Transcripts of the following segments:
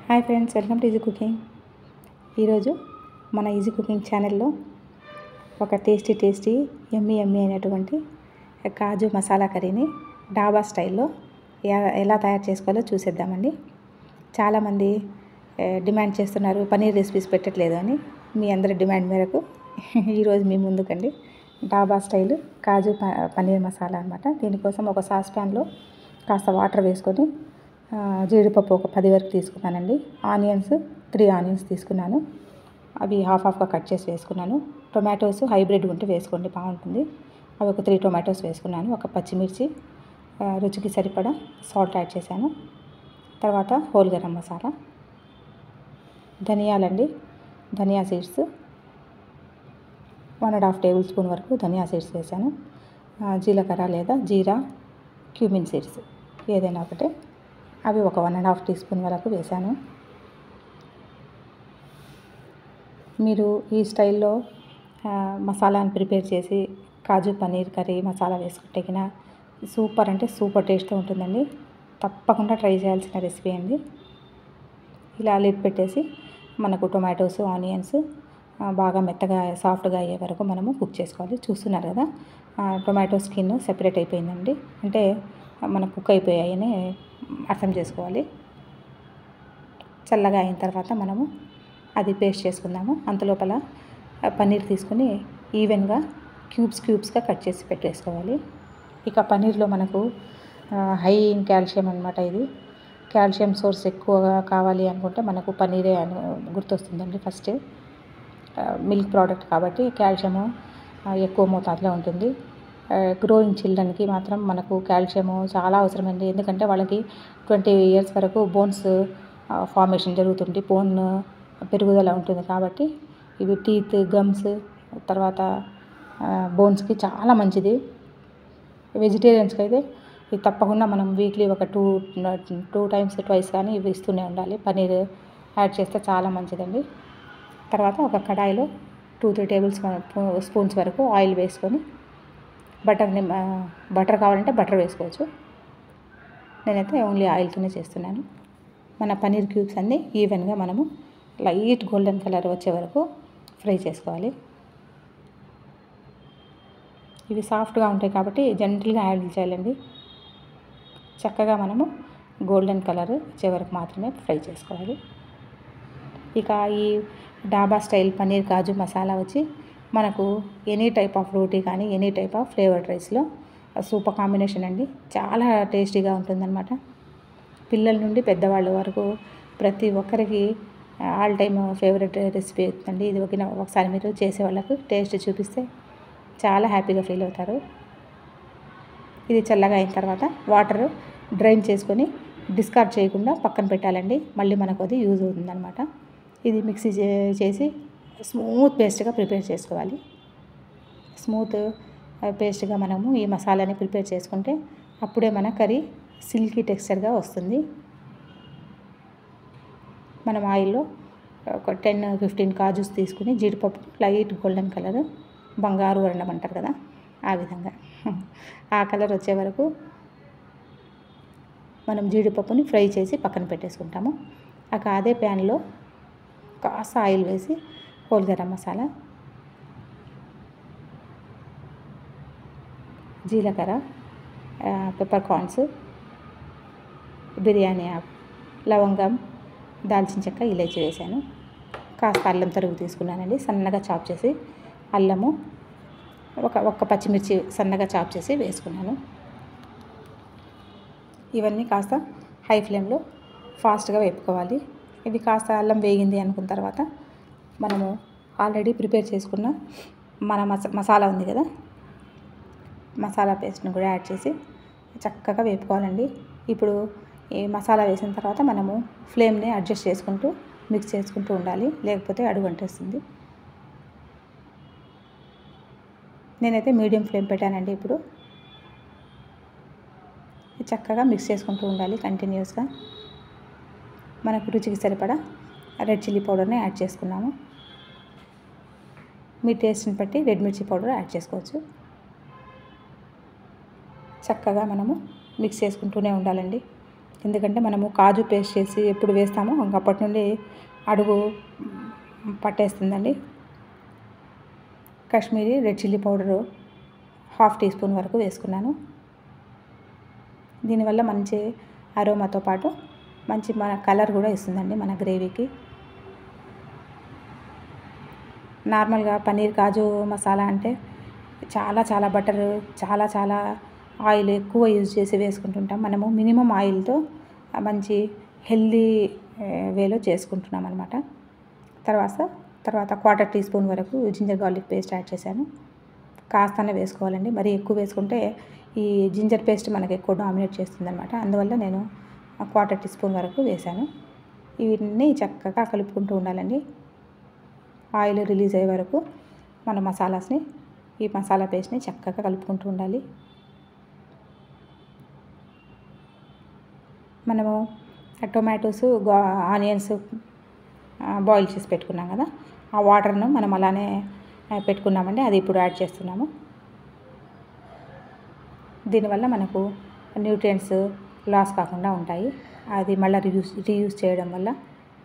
Hi friends, welcome to easy cooking. ఈరోజు మన easy cooking ఛానల్లో ఒక టేస్టీ ఎమ్మీ అయినటువంటి కాజు మసాలా కర్రీని డాబా స్టైల్లో ఎలా తయారు చేసుకోవాలో చూసేద్దామండి. చాలామంది డిమాండ్ చేస్తున్నారు పన్నీర్ రెసిపీస్ పెట్టట్లేదు అని. మీ అందరి డిమాండ్ మేరకు ఈరోజు మీ ముందుకండి డాబా స్టైల్ కాజు పన్నీర్ మసాలా అనమాట. దీనికోసం ఒక సాస్ ప్యాన్లో కాస్త వాటర్ వేసుకొని జీడిపప్పు ఒక 10 వరకు తీసుకున్నానండి. ఆనియన్స్ 3 ఆనియన్స్ తీసుకున్నాను. అవి హాఫ్గా కట్ చేసి వేసుకున్నాను. టొమాటోస్ హైబ్రిడ్ ఉంటే వేసుకోండి, బాగుంటుంది. అవి ఒక 3 టొమాటోస్ వేసుకున్నాను. ఒక పచ్చిమిర్చి, రుచికి సరిపడా సాల్ట్ యాడ్ చేశాను. తర్వాత హోల్ గరం మసాలా, ధనియాలండి, ధనియా సీడ్స్ 1.5 టేబుల్ స్పూన్ వరకు ధనియా సీడ్స్ వేసాను. జీలకర్ర లేదా జీరా, క్యూమిన్ సీడ్స్ ఏదైనా ఒకటే, అవి ఒక 1.5 టీ స్పూన్ వరకు వేసాను. మీరు ఈ స్టైల్లో మసాలాను ప్రిపేర్ చేసి కాజు పన్నీర్ కర్రీ మసాలా వేసుకుంటే కినా సూపర్ అంటే సూపర్ టేస్ట్తో ఉంటుందండి. తప్పకుండా ట్రై చేయాల్సిన రెసిపీ అండి. ఇలా లిడ్ పెట్టేసి మనకు టొమాటోస్, ఆనియన్స్ బాగా మెత్తగా సాఫ్ట్గా అయ్యే వరకు మనము కుక్ చేసుకోవాలి. చూస్తున్నారు కదా, టొమాటో స్కిన్ సెపరేట్ అయిపోయిందండి, అంటే మనకు కుక్ అయిపోయాయని అర్థం చేసుకోవాలి. చల్లగా అయిన తర్వాత మనము అది పేస్ట్ చేసుకుందాము. అంతలోపల పన్నీర్ తీసుకొని ఈవెన్గా క్యూబ్స్గా కట్ చేసి పెట్టేసుకోవాలి. ఇక పన్నీర్లో మనకు హై ఇన్ కాల్షియం అనమాట. ఇది కాల్షియం సోర్స్ ఎక్కువగా కావాలి అనుకుంటే మనకు పన్నీరే అని గుర్తొస్తుందండి. ఫస్ట్ మిల్క్ ప్రోడక్ట్ కాబట్టి కాల్షియము ఎక్కువ మోతాదులో ఉంటుంది. గ్రోయింగ్ చిల్డ్రన్కి మాత్రం మనకు కాల్షియము చాలా అవసరమండి. ఎందుకంటే వాళ్ళకి 20 ఇయర్స్ వరకు బోన్స్ ఫార్మేషన్ జరుగుతుంది, బోన్ పెరుగుదల ఉంటుంది. కాబట్టి ఇవి టీత్, గమ్స్, తర్వాత బోన్స్కి చాలా మంచిది. వెజిటేరియన్స్కి అయితే ఇది తప్పకుండా మనం వీక్లీ ఒక 2 టైమ్స్ ట్వైస్ కానీ ఇవి ఇస్తూనే ఉండాలి. పన్నీర్ యాడ్ చేస్తే చాలా మంచిదండి. తర్వాత ఒక కడాయిలో 2-3 టేబుల్ స్పూన్స్ వరకు ఆయిల్ వేసుకొని బటర్ కావాలంటే బటర్ వేసుకోవచ్చు. నేనైతే ఓన్లీ ఆయిల్తోనే చేస్తున్నాను. మన పన్నీర్ క్యూబ్స్ అన్నీ ఈవెన్గా మనము లైట్ గోల్డెన్ కలర్ వచ్చే వరకు ఫ్రై చేసుకోవాలి. ఇవి సాఫ్ట్గా ఉంటాయి కాబట్టి జెంటిల్గా యాడ్ చేయాలండి. చక్కగా మనము గోల్డెన్ కలర్ వచ్చే వరకు మాత్రమే ఫ్రై చేసుకోవాలి. ఇక ఈ డాబా స్టైల్ పన్నీర్ కాజు మసాలా వచ్చి మనకు ఎనీ టైప్ ఆఫ్ రోటీ కానీ ఎనీ టైప్ ఆఫ్ ఫ్లేవర్డ్ రైస్లో సూపర్ కాంబినేషన్ అండి. చాలా టేస్టీగా ఉంటుందన్నమాట. పిల్లల నుండి పెద్దవాళ్ళ వరకు ప్రతి ఒక్కరికి ఆల్ టైమ్ ఫేవరెట్ రెసిపీ అవుతుందండి. ఇది ఒకసారి మీరు చేసే వాళ్ళకు టేస్ట్ చూపిస్తే చాలా హ్యాపీగా ఫీల్ అవుతారు. ఇది చల్లగా అయిన తర్వాత వాటర్ డ్రైన్ చేసుకొని డిస్కార్డ్ చేయకుండా పక్కన పెట్టాలండి. మళ్ళీ మనకు అది యూజ్ అవుతుందన్నమాట. ఇది మిక్సీ చేసి స్మూత్ పేస్ట్గా ప్రిపేర్ చేసుకోవాలి. స్మూత్ పేస్ట్గా మనము ఈ మసాలాని ప్రిపేర్ చేసుకుంటే అప్పుడే మన కర్రీ సిల్కీ టెక్స్చర్గా వస్తుంది. మనం ఆయిల్లో ఒక 10-15 కాజుస్ తీసుకుని జీడిపప్పు లైట్ గోల్డెన్ కలర్, బంగారు వర్ణం అంటారు కదా, ఆ విధంగా ఆ కలర్ వచ్చే వరకు మనం జీడిపప్పుని ఫ్రై చేసి పక్కన పెట్టేసుకుంటాము. అదే ప్యాన్లో కాస్త ఆయిల్ వేసి హోల్ గరం మసాలా, జీలకర్ర, పెప్పర్ కార్న్స్, బిర్యానీ ఆకు, లవంగం, దాల్చిన చెక్క, ఇలైచి వేసాను. కాస్త అల్లం తరుగు తీసుకున్నానండి, సన్నగా చాప్ చేసి. అల్లము, ఒక్క పచ్చిమిర్చి సన్నగా చాప్ చేసి వేసుకున్నాను. ఇవన్నీ కాస్త హై ఫ్లేమ్లో ఫాస్ట్గా వేపుకోవాలి. ఇది కాస్త అల్లం వేగింది అనుకున్న తర్వాత మనము ఆల్రెడీ ప్రిపేర్ చేసుకున్న మన మసాలా ఉంది కదా, మసాలా పేస్ట్ని కూడా యాడ్ చేసి చక్కగా వేపుకోవాలండి. ఇప్పుడు ఈ మసాలా వేసిన తర్వాత మనము ఫ్లేమ్ని అడ్జస్ట్ చేసుకుంటూ మిక్స్ చేసుకుంటూ ఉండాలి, లేకపోతే అడుగు అంటేస్తుంది. నేనైతే మీడియం ఫ్లేమ్ పెట్టానండి. ఇప్పుడు చక్కగా మిక్స్ చేసుకుంటూ ఉండాలి కంటిన్యూస్గా. మనకు రుచికి సరిపడా రెడ్ చిల్లీ పౌడర్ని యాడ్ చేసుకున్నాము. మీ టేస్ట్ని బట్టి రెడ్ మిర్చి పౌడర్ యాడ్ చేసుకోవచ్చు. చక్కగా మనము మిక్స్ చేసుకుంటూనే ఉండాలండి. ఎందుకంటే మనము కాజు పేస్ట్ చేసి ఎప్పుడు వేస్తామో అప్పటి నుండి అడుగు పట్టేస్తుందండి. Kashmiri red chilli powder 1/2 teaspoon వరకు వేసుకున్నాను. దీనివల్ల మంచి అరోమాతో పాటు మంచి మన కలర్ కూడా ఇస్తుందండి మన గ్రేవీకి. నార్మల్గా పన్నీర్ కాజు మసాలా అంటే చాలా బటర్, చాలా ఆయిల్ ఎక్కువ యూజ్ చేసి వేసుకుంటుంటాం. మనము మినిమం ఆయిల్తో మంచి హెల్దీ వేలో చేసుకుంటున్నాం అనమాట. తర్వాత 1/4 టీ స్పూన్ వరకు జింజర్ గార్లిక్ పేస్ట్ యాడ్ చేశాను. కాస్తనే వేసుకోవాలండి, మరీ ఎక్కువ వేసుకుంటే ఈ జింజర్ పేస్ట్ మనకి ఎక్కువ డామినేట్ చేస్తుందన్నమాట. అందువల్ల నేను 1/4 టీ స్పూన్ వరకు వేశాను. ఇవన్నీ చక్కగా కలుపుకుంటూ ఉండాలండి. ఆయిల్ రిలీజ్ అయ్యే వరకు మన ఈ మసాలా పేస్ట్ని చక్కగా కలుపుకుంటూ ఉండాలి. మనము టొమాటోస్, ఆనియన్స్ బాయిల్ చేసి పెట్టుకున్నాం కదా, ఆ వాటర్ను మనం అలానే పెట్టుకున్నామండి. అది ఇప్పుడు యాడ్ చేస్తున్నాము. దీనివల్ల మనకు న్యూట్రియంట్స్ లాస్ కాకుండా ఉంటాయి. అది మళ్ళీ రీయూజ్ చేయడం వల్ల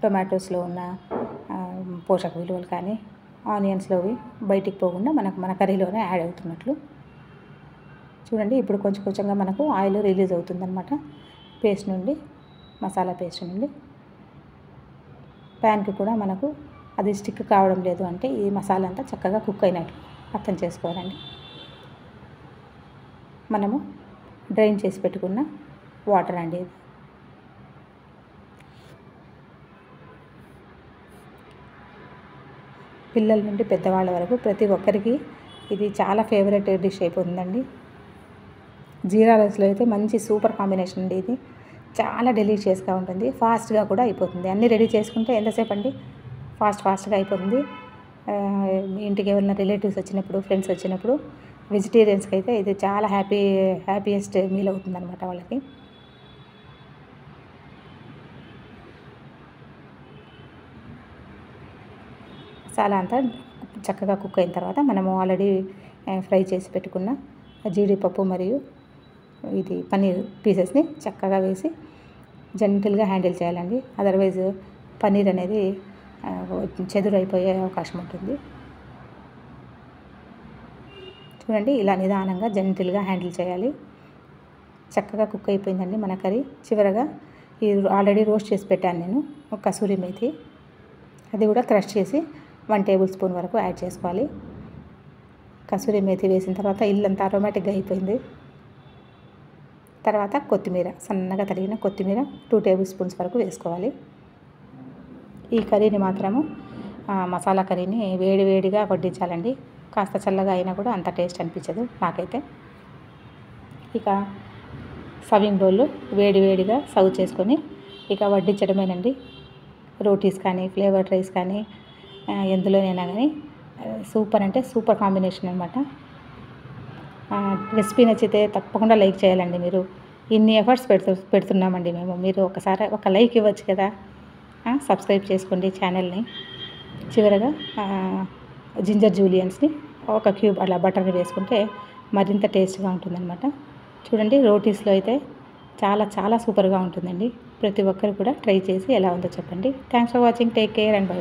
టొమాటోస్లో ఉన్న పోషక విలువలు కానీ ఆనియన్స్లోవి బయటికి పోకుండా మన కర్రీలోనే యాడ్ అవుతున్నట్లు. చూడండి, ఇప్పుడు కొంచెంగా మనకు ఆయిల్ రిలీజ్ అవుతుందన్నమాట పేస్ట్ నుండి, మసాలా పేస్ట్ నుండి. ప్యాన్కి కూడా మనకు అది స్టిక్ కావడం లేదు అంటే ఈ మసాలా అంతా చక్కగా కుక్ అయినట్లు అర్థం చేసుకోవాలండి. మనము డ్రైన్ చేసి పెట్టుకున్న వాటర్ అండి ఇది. పిల్లల నుండి పెద్దవాళ్ళ వరకు ప్రతి ఒక్కరికి ఇది చాలా ఫేవరెట్ డిష్ అయిపోతుందండి. జీరా రైస్లో అయితే మంచి సూపర్ కాంబినేషన్ అండి ఇది. చాలా డెలీషియస్గా ఉంటుంది, ఫాస్ట్గా కూడా అయిపోతుంది. అన్నీ రెడీ చేసుకుంటే ఎంతసేపు అండి, ఫాస్ట్గా అయిపోతుంది. ఇంటికి ఎవరైనా రిలేటివ్స్ వచ్చినప్పుడు, ఫ్రెండ్స్ వచ్చినప్పుడు, వెజిటేరియన్స్కి అయితే ఇది చాలా హ్యాపీయెస్ట్ మీల్ అవుతుందన్నమాట వాళ్ళకి. మసాలా అంతా చక్కగా కుక్ అయిన తర్వాత మనము ఆల్రెడీ ఫ్రై చేసి పెట్టుకున్న జీడిపప్పు మరియు ఇది పన్నీర్ పీసెస్ని చక్కగా వేసి జెంటిల్గా హ్యాండిల్ చేయాలండి. అదర్వైజ్ పన్నీర్ అనేది చెదురైపోయే అవకాశం ఉంటుంది. చూడండి, ఇలా నిదానంగా జెంటిల్గా హ్యాండిల్ చేయాలి. చక్కగా కుక్ అయిపోయిందండి మన కర్రీ. చివరగా ఈ ఆల్రెడీ రోస్ట్ చేసి పెట్టాను నేను కసూరి మేతి, అది కూడా క్రష్ చేసి 1 టేబుల్ స్పూన్ వరకు యాడ్ చేసుకోవాలి. కసూరి మేతి వేసిన తర్వాత ఇల్లంతా ఆటోమేటిక్గా అయిపోయింది. తర్వాత కొత్తిమీర, సన్నగా తరిగిన కొత్తిమీర 2 టేబుల్ స్పూన్స్ వరకు వేసుకోవాలి. ఈ కర్రీని మాత్రము మసాలా కర్రీని వేడిగా వడ్డించాలండి. కాస్త చల్లగా అయినా కూడా అంత టేస్ట్ అనిపించదు నాకైతే. ఇక సర్వింగ్ బౌల్లో వేడిగా సర్వ్ చేసుకొని ఇక వడ్డించడమేనండి. రోటీస్ కానీ, ఫ్లేవర్డ్ రైస్ కానీ, ఎందులోనైనా కానీ సూపర్ అంటే సూపర్ కాంబినేషన్ అనమాట. రెసిపీ నచ్చితే తప్పకుండా లైక్ చేయాలండి. మీరు ఇన్ని ఎఫర్ట్స్ పెడుతున్నామండి మేము. మీరు ఒకసారి ఒక లైక్ ఇవ్వచ్చు కదా. సబ్స్క్రైబ్ చేసుకోండి ఛానల్ని. చివరగా జింజర్ జూలియన్స్ని 1 క్యూబ్ అలా బటర్ని వేసుకుంటే మరింత టేస్ట్గా ఉంటుందన్నమాట. చూడండి, రోటీస్లో అయితే చాలా సూపర్గా ఉంటుందండి. ప్రతి ఒక్కరు కూడా ట్రై చేసి ఎలా ఉందో చెప్పండి. Thanks for watching. Take care and by.